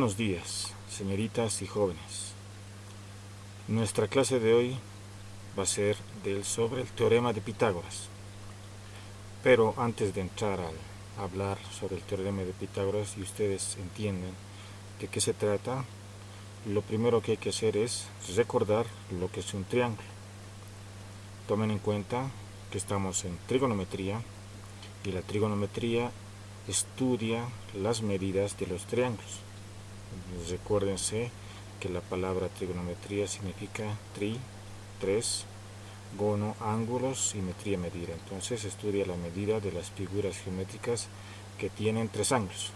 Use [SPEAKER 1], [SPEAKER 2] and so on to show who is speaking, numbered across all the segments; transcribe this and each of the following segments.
[SPEAKER 1] Buenos días, señoritas y jóvenes. Nuestra clase de hoy va a ser sobre el teorema de Pitágoras. Pero antes de entrar a hablar sobre el teorema de Pitágoras y ustedes entienden de qué se trata, lo primero que hay que hacer es recordar lo que es un triángulo. Tomen en cuenta que estamos en trigonometría y la trigonometría estudia las medidas de los triángulos. Recuérdense que la palabra trigonometría significa tres, gono, ángulos, y metría, medida. Entonces estudia la medida de las figuras geométricas que tienen tres ángulos.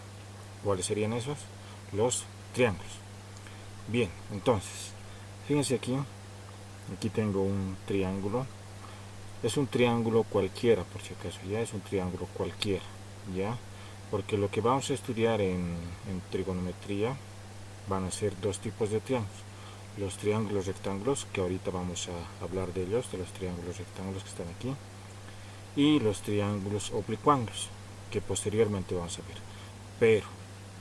[SPEAKER 1] ¿Cuáles serían esos? Los triángulos. Bien, entonces, fíjense aquí tengo un triángulo. Es un triángulo cualquiera, por si acaso, ya es un triángulo cualquiera, ya, porque lo que vamos a estudiar en trigonometría van a ser dos tipos de triángulos: los triángulos rectángulos, que ahorita vamos a hablar de ellos, de los triángulos rectángulos que están aquí, y los triángulos oblicuanglos, que posteriormente vamos a ver. Pero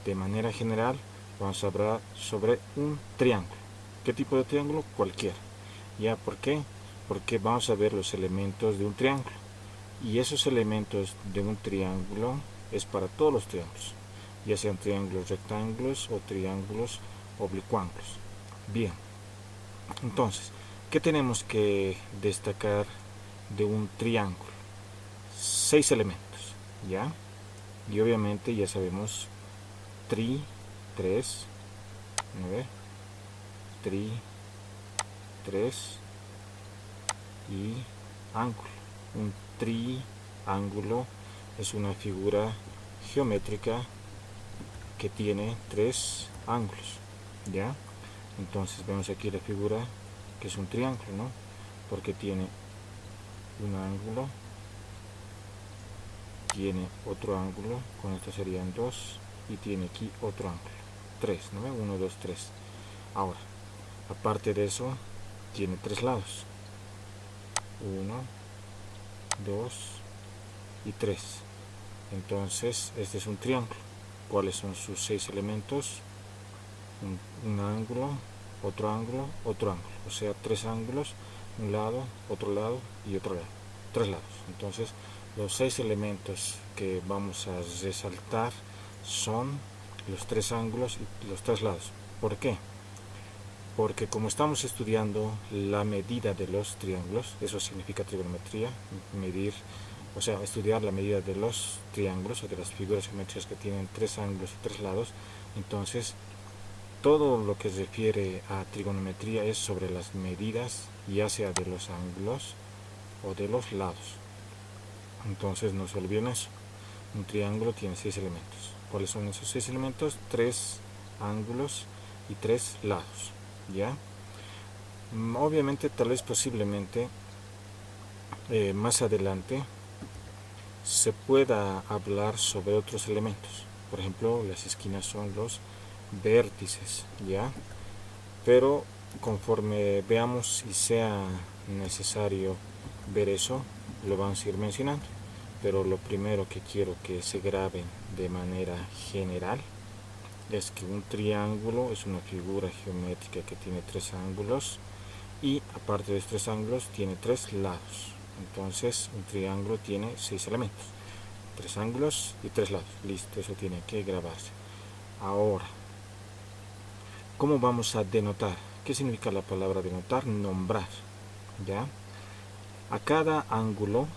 [SPEAKER 1] de manera general vamos a hablar sobre un triángulo. ¿Qué tipo de triángulo? Cualquiera. ¿Ya? ¿Por qué? Porque vamos a ver los elementos de un triángulo, y esos elementos de un triángulo es para todos los triángulos, ya sean triángulos rectángulos o triángulos oblicuanglos. Bien, entonces, ¿qué tenemos que destacar de un triángulo? 6 elementos, ¿ya? Y obviamente ya sabemos tres, y ángulo. Un triángulo es una figura geométrica que tiene tres ángulos, ¿ya? Entonces vemos aquí la figura que es un triángulo, ¿no? Porque tiene un ángulo, tiene otro ángulo, con esto serían 2, y tiene aquí otro ángulo, 3, ¿no? 1, 2, 3. Ahora, aparte de eso, tiene tres lados, 1, 2 y 3. Entonces este es un triángulo. ¿Cuáles son sus 6 elementos? Un ángulo, otro ángulo, otro ángulo, o sea, tres ángulos, un lado, otro lado y otro lado, tres lados. Entonces los 6 elementos que vamos a resaltar son los tres ángulos y los tres lados. ¿Por qué? Porque como estamos estudiando la medida de los triángulos, eso significa trigonometría, medir, o sea, estudiar la medida de los triángulos o de las figuras geométricas que tienen tres ángulos y tres lados. Entonces todo lo que se refiere a trigonometría es sobre las medidas, ya sea de los ángulos o de los lados. Entonces no se olviden eso. Un triángulo tiene 6 elementos. ¿Cuáles son esos 6 elementos? 3 ángulos y 3 lados, ¿ya? Obviamente, tal vez posiblemente más adelante se pueda hablar sobre otros elementos. Por ejemplo, las esquinas son los vértices, ¿ya? Pero conforme veamos y sea necesario ver eso, lo vamos a ir mencionando. Pero lo primero que quiero que se graben de manera general es que un triángulo es una figura geométrica que tiene tres ángulos, y aparte de estos tres ángulos tiene tres lados. Entonces un triángulo tiene 6 elementos, tres ángulos y tres lados. Listo, eso tiene que grabarse. Ahora, ¿cómo vamos a denotar? ¿Qué significa la palabra denotar? Nombrar, ¿ya? A cada ángulo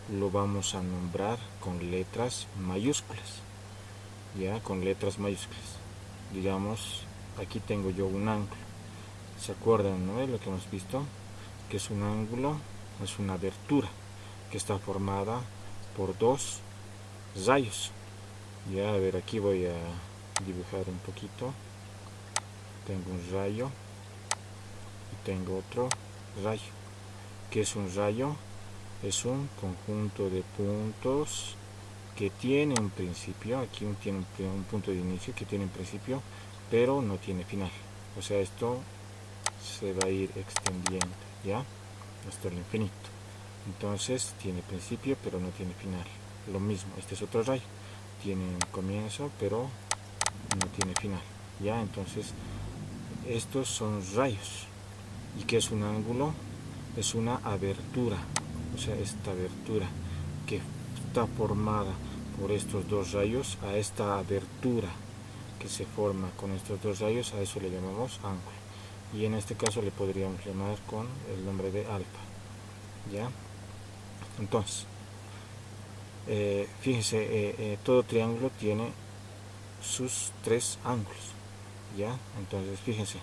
[SPEAKER 1] lo vamos a nombrar con letras mayúsculas, ¿ya? Con letras mayúsculas. Digamos, aquí tengo yo un ángulo. ¿Se acuerdan, no? De lo que hemos visto, que es un ángulo, es una abertura que está formada por dos rayos. Ya, a ver, aquí voy a dibujar un poquito. Tengo un rayo y tengo otro rayo. ¿Qué es un rayo? Es un conjunto de puntos que tiene un principio. Aquí tiene un punto de inicio que tiene un principio, pero no tiene final. O sea, esto se va a ir extendiendo, ¿ya? Hasta el infinito. Entonces tiene principio, pero no tiene final. Lo mismo, este es otro rayo. Tiene un comienzo, pero no tiene final. ya. Entonces estos son rayos. ¿Y qué es un ángulo? Es una abertura, o sea, esta abertura que está formada por estos dos rayos, a esta abertura que se forma con estos dos rayos, a eso le llamamos ángulo. Y en este caso le podríamos llamar con el nombre de alfa, ¿ya? Entonces, fíjense, todo triángulo tiene sus tres ángulos, ¿ya? Entonces, fíjense,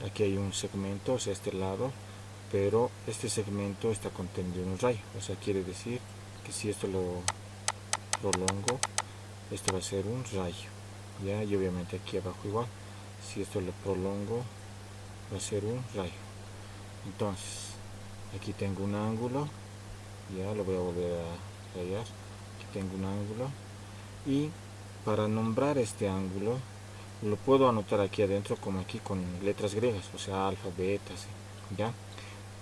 [SPEAKER 1] aquí hay un segmento, o sea, este lado, pero este segmento está contenido en un rayo, o sea, quiere decir que si esto lo prolongo, esto va a ser un rayo, ¿ya? Y obviamente aquí abajo igual, si esto lo prolongo, va a ser un rayo. Entonces, aquí tengo un ángulo, ya lo voy a volver a rayar, aquí tengo un ángulo, y para nombrar este ángulo, lo puedo anotar aquí adentro como aquí con letras griegas, o sea, alfa, beta, ¿sí? ¿Ya?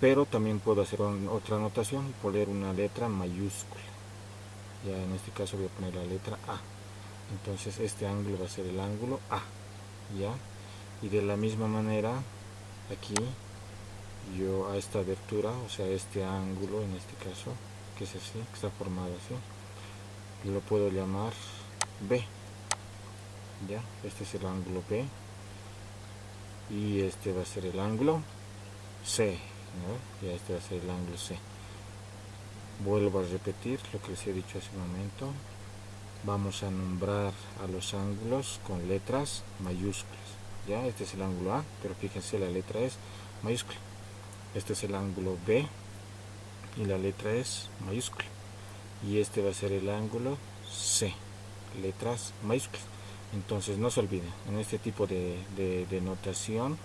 [SPEAKER 1] Pero también puedo hacer otra anotación y poner una letra mayúscula, ya en este caso voy a poner la letra A. Entonces este ángulo va a ser el ángulo A, ya. Y de la misma manera aquí yo a esta abertura, o sea, este ángulo en este caso, que es así, que está formado así, lo puedo llamar B, ya. Este es el ángulo B y este va a ser el ángulo C, ¿no? Ya este va a ser el ángulo C. Vuelvo a repetir lo que les he dicho hace un momento. Vamos a nombrar a los ángulos con letras mayúsculas, ya. Este es el ángulo A, pero fíjense, la letra es mayúscula. Este es el ángulo B y la letra es mayúscula, y este va a ser el ángulo C, letras mayúsculas. Entonces no se olviden, en este tipo de notación,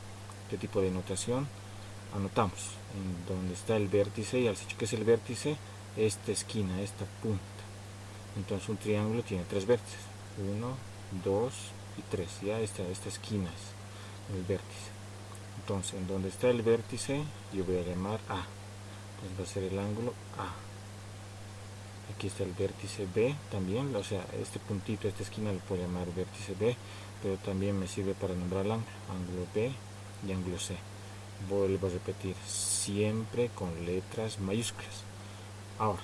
[SPEAKER 1] anotamos en donde está el vértice, ya les he dicho que es el vértice, esta esquina, esta punta. Entonces un triángulo tiene tres vértices, 1, 2 y 3, ya esta esquina es el vértice. Entonces en donde está el vértice yo voy a llamar A, entonces va a ser el ángulo A. Aquí está el vértice B también, o sea, este puntito, esta esquina lo puedo llamar vértice B, pero también me sirve para nombrar el ángulo B y ángulo C. Vuelvo a repetir, siempre con letras mayúsculas. Ahora,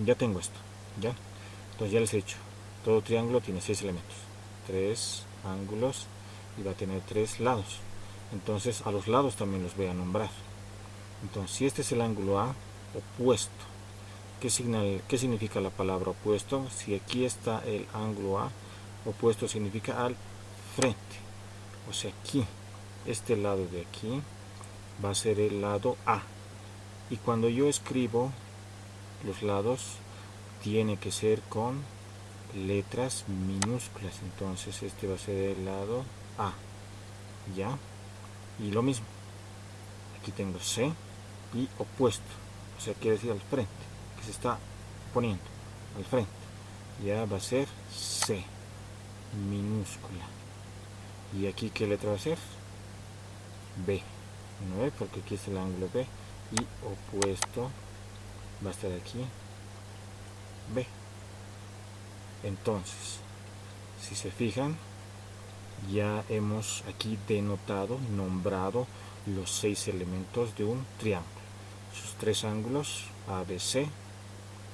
[SPEAKER 1] ya tengo esto, ¿ya? Entonces ya les he dicho, todo triángulo tiene 6 elementos, 3 ángulos y va a tener 3 lados. Entonces a los lados también los voy a nombrar. Entonces si este es el ángulo A opuesto, ¿qué significa la palabra opuesto? Si aquí está el ángulo A, opuesto significa al frente. O sea, aquí, este lado de aquí va a ser el lado A. Y cuando yo escribo los lados, tiene que ser con letras minúsculas. Entonces este va a ser el lado A, ¿ya? Y lo mismo, aquí tengo C y opuesto, o sea, quiere decir al frente, que se está poniendo al frente, ya va a ser C minúscula. Y aquí, ¿qué letra va a ser? B, ¿no ve? Porque aquí está el ángulo B, y opuesto va a estar aquí B. Entonces, si se fijan, ya hemos aquí denotado, nombrado los 6 elementos de un triángulo, sus 3 ángulos ABC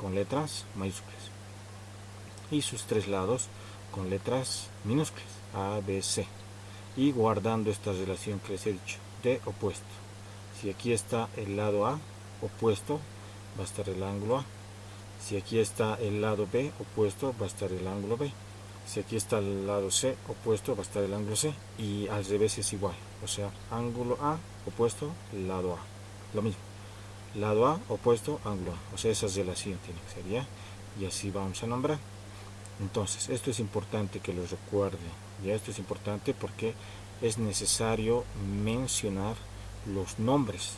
[SPEAKER 1] con letras mayúsculas y sus 3 lados con letras minúsculas ABC, y guardando esta relación que les he dicho de opuesto. Si aquí está el lado A opuesto, va a estar el ángulo A. Si aquí está el lado B opuesto, va a estar el ángulo B. Si aquí está el lado C opuesto, va a estar el ángulo C. Y al revés es igual, o sea, ángulo A opuesto, lado A, lo mismo, lado A opuesto, ángulo A, o sea, esa relación tiene que ser, ¿ya? Y así vamos a nombrar. Entonces esto es importante que lo recuerde, ya. Esto es importante porque es necesario mencionar los nombres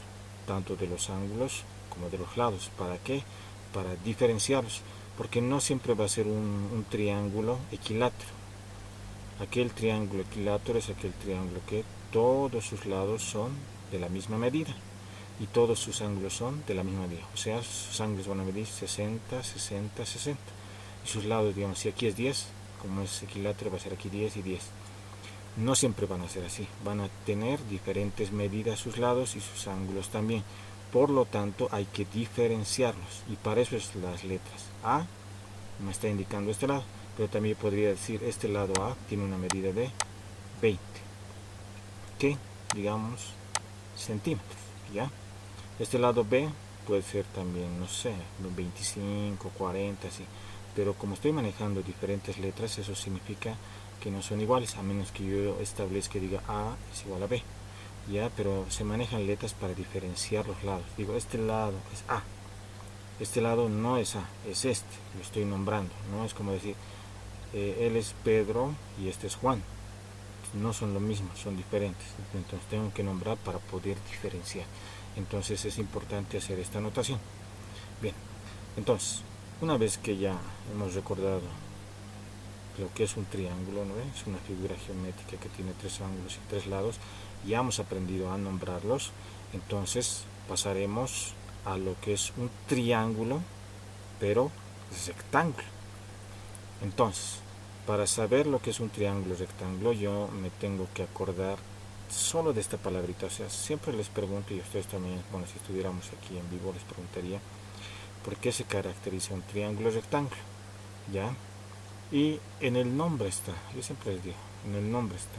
[SPEAKER 1] tanto de los ángulos como de los lados. ¿Para qué? Para diferenciarlos, porque no siempre va a ser un triángulo equilátero. Aquel triángulo equilátero es aquel triángulo que todos sus lados son de la misma medida y todos sus ángulos son de la misma medida, o sea, sus ángulos van a medir 60, 60, 60, y sus lados, digamos, si aquí es 10, como es equilátero va a ser aquí 10 y 10. No siempre van a ser así, van a tener diferentes medidas sus lados y sus ángulos también. Por lo tanto hay que diferenciarlos y para eso es las letras. A me está indicando este lado, pero también podría decir este lado A tiene una medida de 20, que digamos centímetros, ¿ya? Este lado B puede ser también, no sé, 25, 40, así. Pero como estoy manejando diferentes letras, eso significa que no son iguales, a menos que yo establezca que diga A es igual a B. Ya, pero se manejan letras para diferenciar los lados. Digo, este lado es A, este lado no es A, es este, lo estoy nombrando. No es como decir, él es Pedro y este es Juan. No son lo mismo, son diferentes. Entonces tengo que nombrar para poder diferenciar. Entonces es importante hacer esta anotación. Bien, entonces, una vez que ya hemos recordado lo que es un triángulo, ¿no? Es una figura geométrica que tiene tres ángulos y tres lados, ya hemos aprendido a nombrarlos, entonces pasaremos a lo que es un triángulo, pero rectángulo. Entonces, para saber lo que es un triángulo rectángulo, yo me tengo que acordar solo de esta palabrita. O sea, siempre les pregunto, y ustedes también, bueno, si estuviéramos aquí en vivo les preguntaría, ¿por qué se caracteriza un triángulo rectángulo? ¿Ya? Y en el nombre está, yo siempre les digo, en el nombre está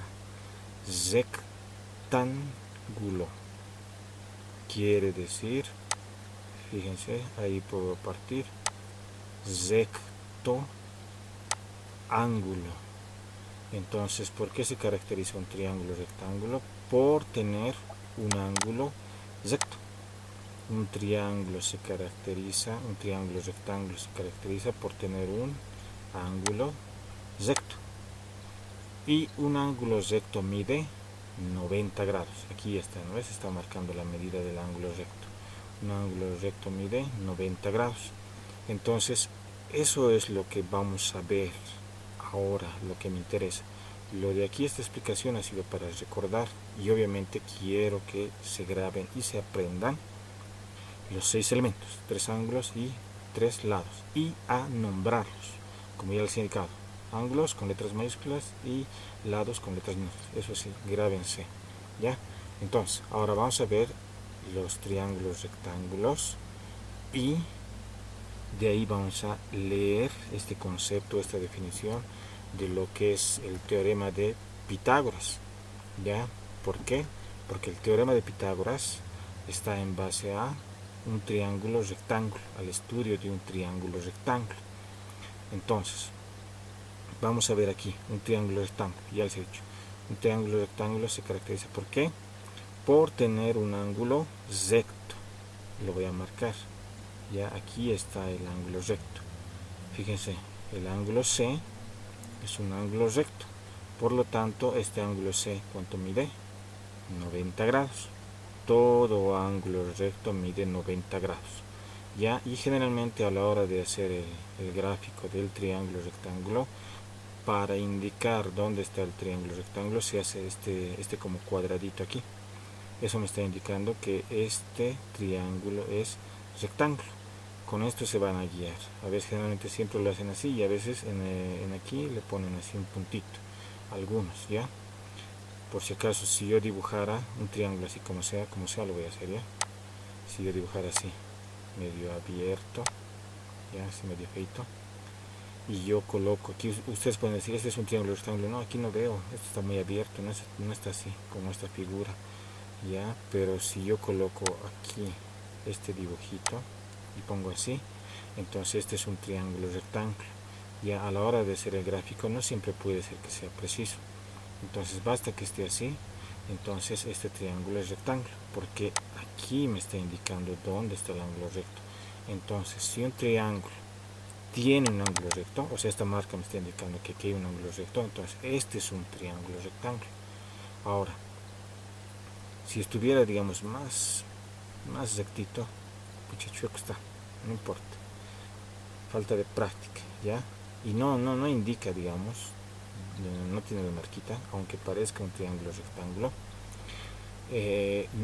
[SPEAKER 1] rectángulo. Quiere decir, fíjense, ahí puedo partir, recto ángulo. Entonces, ¿por qué se caracteriza un triángulo rectángulo? Por tener un ángulo recto. Un triángulo rectángulo se caracteriza por tener un ángulo recto. Y un ángulo recto mide 90 grados. Aquí está, ¿no ves? Está marcando la medida del ángulo recto. Un ángulo recto mide 90 grados. Entonces, eso es lo que vamos a ver ahora, lo que me interesa. Lo de aquí, esta explicación ha sido para recordar, y obviamente quiero que se graben y se aprendan los 6 elementos, 3 ángulos y 3 lados, y a nombrarlos, como ya les he indicado, ángulos con letras mayúsculas y lados con letras minúsculas. Eso sí, grábense, ¿ya? Entonces, ahora vamos a ver los triángulos rectángulos y de ahí vamos a leer este concepto, esta definición de lo que es el teorema de Pitágoras. ¿Ya? ¿Por qué? Porque el teorema de Pitágoras está en base a un triángulo rectángulo, al estudio de un triángulo rectángulo. Entonces, vamos a ver aquí un triángulo rectángulo, ya les he dicho. Un triángulo rectángulo se caracteriza ¿por qué? Por tener un ángulo recto. Lo voy a marcar. Ya aquí está el ángulo recto. Fíjense, el ángulo C es un ángulo recto. Por lo tanto, este ángulo C, ¿cuánto mide? 90 grados. Todo ángulo recto mide 90 grados. Ya, y generalmente a la hora de hacer el gráfico del triángulo rectángulo, para indicar dónde está el triángulo rectángulo, se hace este como cuadradito aquí. Eso me está indicando que este triángulo es rectángulo. Con esto se van a guiar. A veces generalmente siempre lo hacen así y a veces en aquí le ponen así un puntito. Algunos, ¿ya? Por si acaso, si yo dibujara un triángulo así como sea lo voy a hacer, ¿ya? Si yo dibujara así, medio abierto, ya, así medio feito, y yo coloco, aquí ustedes pueden decir, este es un triángulo rectángulo, no, aquí no veo, esto está muy abierto, no está así, como esta figura, ya, pero si yo coloco aquí este dibujito, y pongo así, entonces este es un triángulo rectángulo. Ya a la hora de hacer el gráfico no siempre puede ser que sea preciso, entonces basta que esté así, entonces este triángulo es rectángulo, porque aquí me está indicando dónde está el ángulo recto. Entonces si un triángulo tiene un ángulo recto, o sea, esta marca me está indicando que aquí hay un ángulo recto, entonces este es un triángulo rectángulo. Ahora, si estuviera, digamos, más rectito, pucha, chueco está, no importa, falta de práctica, ¿ya? Y no indica, digamos, no tiene la marquita, aunque parezca un triángulo rectángulo,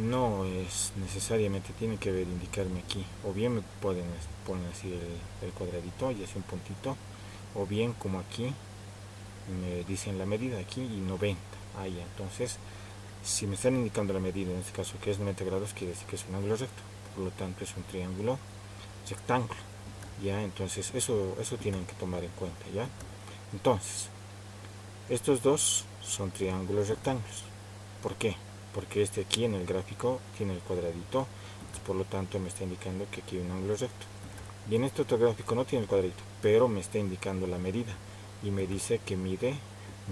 [SPEAKER 1] no es necesariamente, tiene que ver, indicarme aquí, o bien me pueden poner así el cuadradito y así un puntito, o bien como aquí, me dicen la medida aquí y 90. Ahí, entonces, si me están indicando la medida, en este caso que es 90 grados, quiere decir que es un ángulo recto. Por lo tanto, es un triángulo rectángulo. Ya, entonces, eso tienen que tomar en cuenta, ¿ya? Entonces, estos dos son triángulos rectángulos. ¿Por qué? Porque este aquí en el gráfico tiene el cuadradito, por lo tanto me está indicando que aquí hay un ángulo recto. Y en este otro gráfico no tiene el cuadradito, pero me está indicando la medida y me dice que mide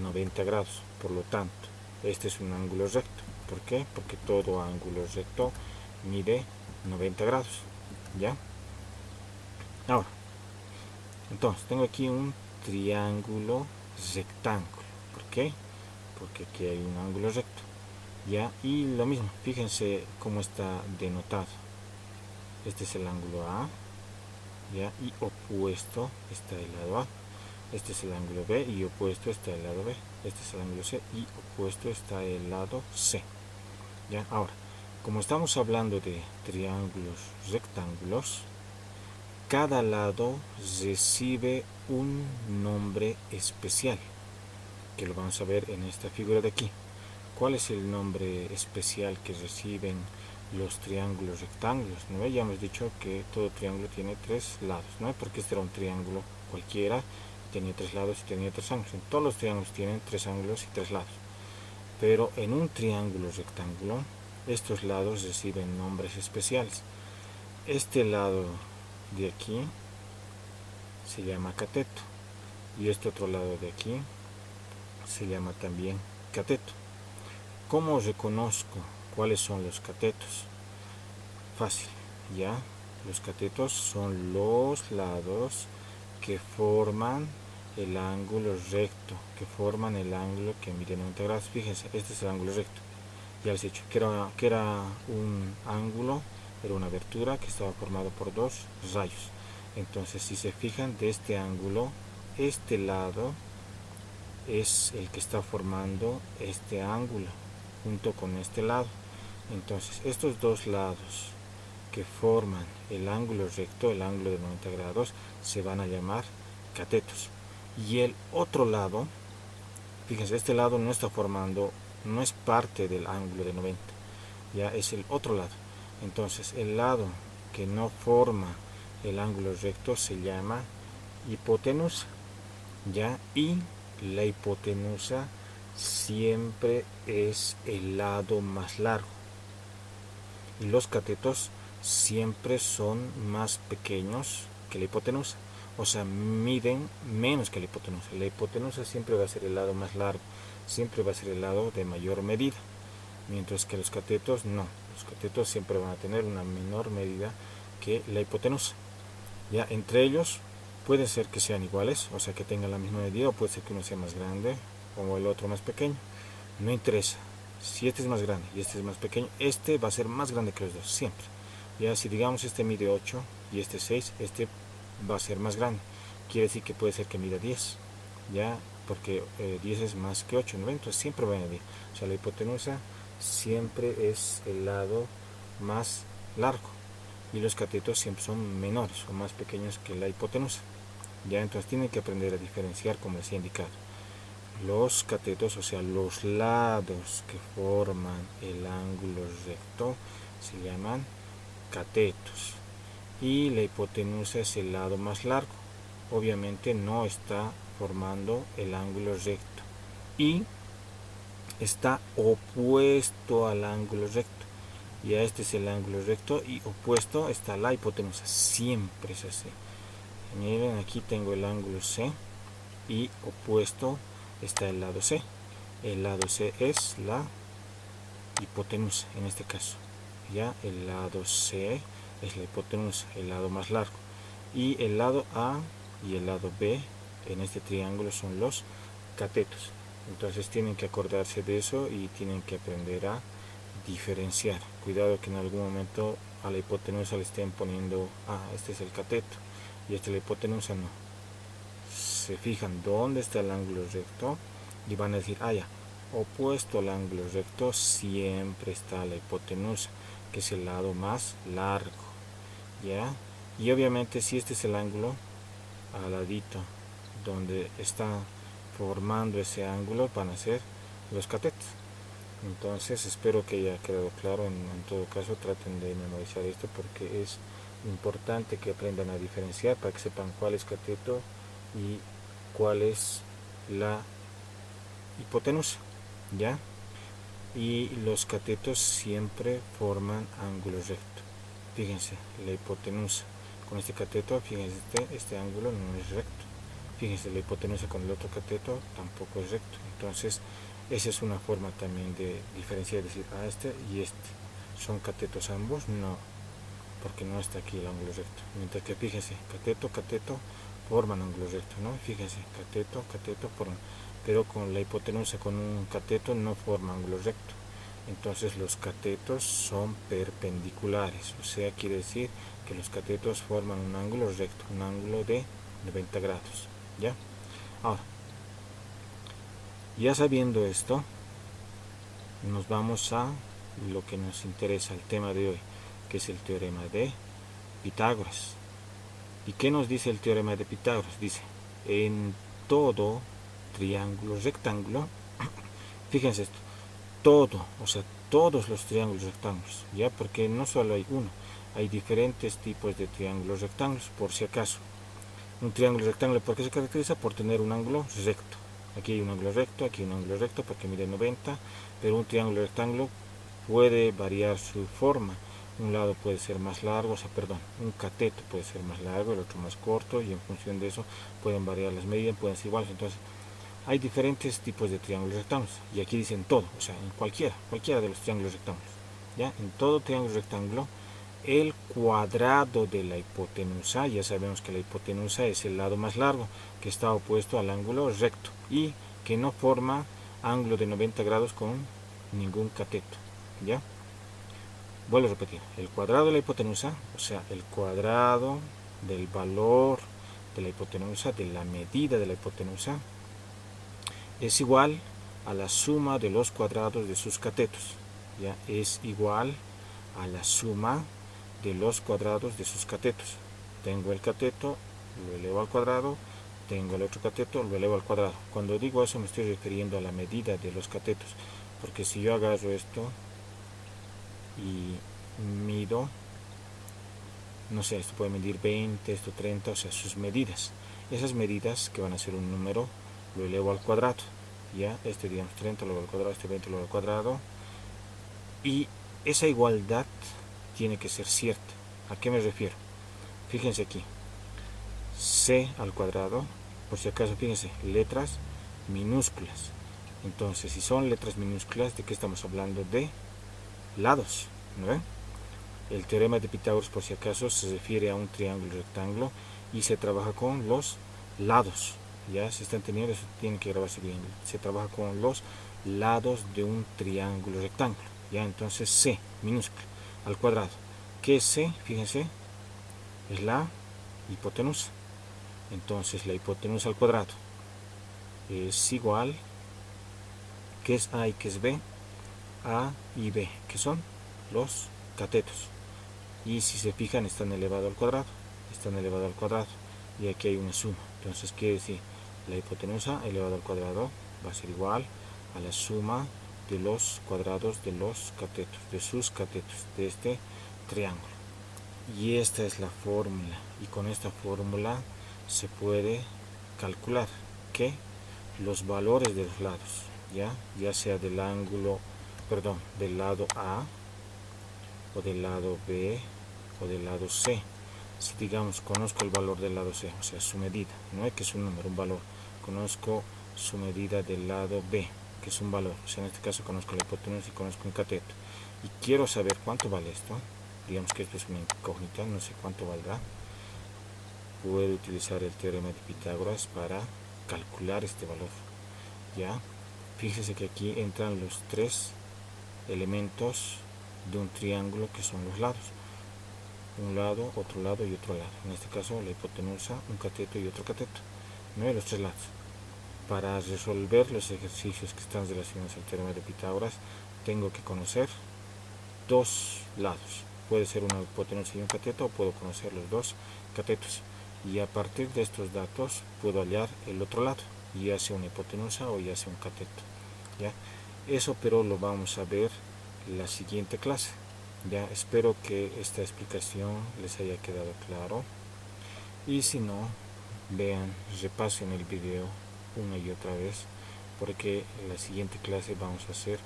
[SPEAKER 1] 90 grados. Por lo tanto, este es un ángulo recto. ¿Por qué? Porque todo ángulo recto mide 90 grados. ¿Ya? Ahora, entonces tengo aquí un triángulo rectángulo. ¿Por qué? Porque aquí hay un ángulo recto. ¿Ya? Y lo mismo, fíjense cómo está denotado. Este es el ángulo A, ¿ya? Y opuesto está el lado A. Este es el ángulo B y opuesto está el lado B. Este es el ángulo C y opuesto está el lado C. ¿Ya? Ahora, como estamos hablando de triángulos rectángulos, cada lado recibe un nombre especial, que lo vamos a ver en esta figura de aquí. ¿Cuál es el nombre especial que reciben los triángulos rectángulos? ¿No? Ya hemos dicho que todo triángulo tiene tres lados, ¿no? Porque este era un triángulo cualquiera, tenía tres lados y tenía tres ángulos. En todos los triángulos tienen tres ángulos y tres lados. Pero en un triángulo rectángulo, estos lados reciben nombres especiales. Este lado de aquí se llama cateto y este otro lado de aquí se llama también cateto. ¿Cómo reconozco cuáles son los catetos? Fácil, ¿ya? Los catetos son los lados que forman el ángulo recto, que forman el ángulo que mide 90 grados. Fíjense, este es el ángulo recto. Ya les he dicho que era un ángulo, era una abertura que estaba formado por dos rayos. Entonces, si se fijan de este ángulo, este lado es el que está formando este ángulo junto con este lado. Entonces, estos dos lados que forman el ángulo recto, el ángulo de 90 grados, se van a llamar catetos. Y el otro lado, fíjense, este lado no está formando, no es parte del ángulo de 90, ya es el otro lado. Entonces, el lado que no forma el ángulo recto se llama hipotenusa, ya, y la hipotenusa siempre es el lado más largo y los catetos siempre son más pequeños que la hipotenusa, o sea, miden menos que la hipotenusa. La hipotenusa siempre va a ser el lado más largo, siempre va a ser el lado de mayor medida, mientras que los catetos no, los catetos siempre van a tener una menor medida que la hipotenusa. Ya entre ellos puede ser que sean iguales, o sea que tengan la misma medida, o puede ser que uno sea más grande o el otro más pequeño, no interesa. Si este es más grande y este es más pequeño, este va a ser más grande que los dos, siempre. Ya si digamos este mide 8 y este 6, este va a ser más grande. Quiere decir que puede ser que mida 10, ya, porque 10 es más que 8, ¿no? Entonces siempre va a medir. O sea, la hipotenusa siempre es el lado más largo y los catetos siempre son menores o más pequeños que la hipotenusa. Ya, entonces tienen que aprender a diferenciar, como les he indicado. Los catetos, o sea, los lados que forman el ángulo recto, se llaman catetos. Y la hipotenusa es el lado más largo. Obviamente no está formando el ángulo recto. Y está opuesto al ángulo recto. Ya este es el ángulo recto y opuesto está la hipotenusa. Siempre es así. Miren, aquí tengo el ángulo C y opuesto está el lado C. El lado C es la hipotenusa en este caso. Ya el lado C es la hipotenusa, el lado más largo. Y el lado A y el lado B en este triángulo son los catetos. Entonces tienen que acordarse de eso y tienen que aprender a diferenciar. Cuidado que en algún momento a la hipotenusa le estén poniendo, este es el cateto y este es la hipotenusa, no. Se fijan dónde está el ángulo recto y van a decir, ya, opuesto al ángulo recto siempre está la hipotenusa, que es el lado más largo, ya. Y obviamente si este es el ángulo al ladito donde está formando ese ángulo van a ser los catetos. Entonces espero que haya quedado claro. En todo caso, traten de memorizar esto porque es importante que aprendan a diferenciar para que sepan cuál es cateto y cuál es la hipotenusa, ¿ya? Y los catetos siempre forman ángulos rectos. Fíjense, la hipotenusa con este cateto, fíjense, este ángulo no es recto. Fíjense, la hipotenusa con el otro cateto tampoco es recto. Entonces, esa es una forma también de diferenciar, decir, este y este son catetos ambos, no, porque no está aquí el ángulo recto. Mientras que fíjense, cateto, cateto forman ángulos rectos, ¿no? Fíjense, cateto, cateto forman, pero con la hipotenusa con un cateto no forma ángulo recto. Entonces los catetos son perpendiculares, o sea, quiere decir que los catetos forman un ángulo recto, un ángulo de 90 grados, ¿ya? Ahora, ya sabiendo esto, nos vamos a lo que nos interesa, el tema de hoy, que es el teorema de Pitágoras. ¿Y qué nos dice el teorema de Pitágoras? Dice, en todo triángulo rectángulo, fíjense esto, todo, o sea, todos los triángulos rectángulos, ya, porque no solo hay uno, hay diferentes tipos de triángulos rectángulos, por si acaso. Un triángulo rectángulo, ¿por qué se caracteriza? Por tener un ángulo recto. Aquí hay un ángulo recto, aquí hay un ángulo recto porque mide 90, pero un triángulo rectángulo puede variar su forma. Un lado puede ser más largo, o sea, perdón, un cateto puede ser más largo, el otro más corto, y en función de eso pueden variar las medidas, pueden ser iguales. Entonces, hay diferentes tipos de triángulos rectángulos, y aquí dicen todo, o sea, en cualquiera de los triángulos rectángulos. ¿Ya? En todo triángulo rectángulo, el cuadrado de la hipotenusa, ya sabemos que la hipotenusa es el lado más largo, que está opuesto al ángulo recto, y que no forma ángulo de 90 grados con ningún cateto. ¿Ya? Vuelvo a repetir, el cuadrado de la hipotenusa, o sea, el cuadrado del valor de la hipotenusa, de la medida de la hipotenusa, es igual a la suma de los cuadrados de sus catetos. ¿Ya? Es igual a la suma de los cuadrados de sus catetos. Tengo el cateto, lo elevo al cuadrado, tengo el otro cateto, lo elevo al cuadrado. Cuando digo eso me estoy refiriendo a la medida de los catetos, porque si yo agarro esto y mido, no sé, esto puede medir 20, esto 30, o sea, sus medidas. Esas medidas, que van a ser un número, lo elevo al cuadrado. Ya, este digamos 30 lo elevo al cuadrado, este 20 lo elevo al cuadrado. Y esa igualdad tiene que ser cierta. ¿A qué me refiero? Fíjense aquí, c al cuadrado, por si acaso, fíjense, letras minúsculas. Entonces, si son letras minúsculas, ¿de qué estamos hablando? De lados, ¿no ven? El teorema de Pitágoras, por si acaso, se refiere a un triángulo rectángulo y se trabaja con los lados. Ya se están teniendo, eso tiene que grabarse bien. Se trabaja con los lados de un triángulo rectángulo. Ya, entonces c minúscula al cuadrado. ¿Qué es c? Fíjense, es la hipotenusa. Entonces la hipotenusa al cuadrado es igual, ¿qué es a y qué es b? A y b, que son los catetos. Y si se fijan, están elevado al cuadrado, y aquí hay una suma. Entonces quiere decir, la hipotenusa elevado al cuadrado va a ser igual a la suma de los cuadrados de los catetos, de sus catetos, de este triángulo. Y esta es la fórmula, y con esta fórmula se puede calcular que los valores de los lados, ya sea del ángulo, perdón, del lado A o del lado B o del lado C. Si digamos conozco el valor del lado C, o sea su medida, no es que es un número, un valor, conozco su medida del lado B, que es un valor, o sea en este caso conozco la hipotenusa y conozco un cateto, y quiero saber cuánto vale esto, digamos que esto es una incógnita, no sé cuánto valdrá, puedo utilizar el teorema de Pitágoras para calcular este valor. Ya, fíjese que aquí entran los tres elementos de un triángulo que son los lados, un lado, otro lado y otro lado. En este caso la hipotenusa, un cateto y otro cateto, no hay los tres lados. Para resolver los ejercicios que están relacionados al teorema de Pitágoras, tengo que conocer dos lados. Puede ser una hipotenusa y un cateto, o puedo conocer los dos catetos. Y a partir de estos datos puedo hallar el otro lado. ya sea una hipotenusa o ya sea un cateto, ¿ya? Eso pero lo vamos a ver la siguiente clase, ya. Espero que esta explicación les haya quedado claro, y si no, vean, repasen el video una y otra vez, porque en la siguiente clase vamos a hacer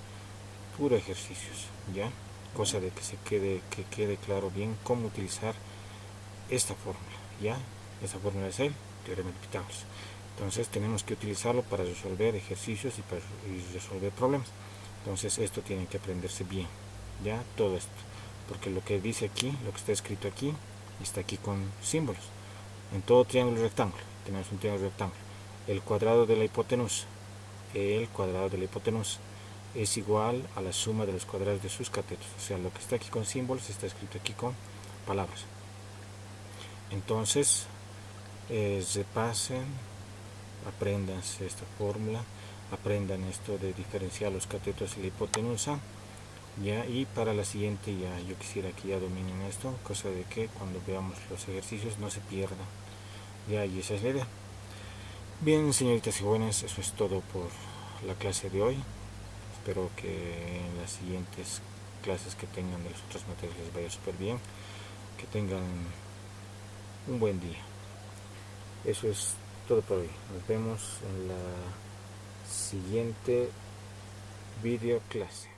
[SPEAKER 1] puro ejercicios, ya, cosa de que quede claro bien cómo utilizar esta fórmula, ya. Esta fórmula es el teorema de Pitágoras. Entonces tenemos que utilizarlo para resolver ejercicios y resolver problemas. Entonces esto tienen que aprenderse bien, ya, todo esto, porque lo que dice aquí, lo que está escrito aquí, está aquí con símbolos. En todo triángulo rectángulo tenemos un triángulo rectángulo. El cuadrado de la hipotenusa es igual a la suma de los cuadrados de sus catetos. O sea, lo que está aquí con símbolos está escrito aquí con palabras. Entonces, repasen, aprendan esta fórmula, aprendan esto de diferenciar los catetos y la hipotenusa, ya. Y para la siguiente ya yo quisiera que ya dominen esto, cosa de que cuando veamos los ejercicios no se pierdan, ya. Y esa es la idea. Bien, señoritas y jóvenes, eso es todo por la clase de hoy. Espero que en las siguientes clases que tengan de las otras materias les vaya súper bien, que tengan un buen día. Eso es todo por hoy. Nos vemos en la siguiente video clase.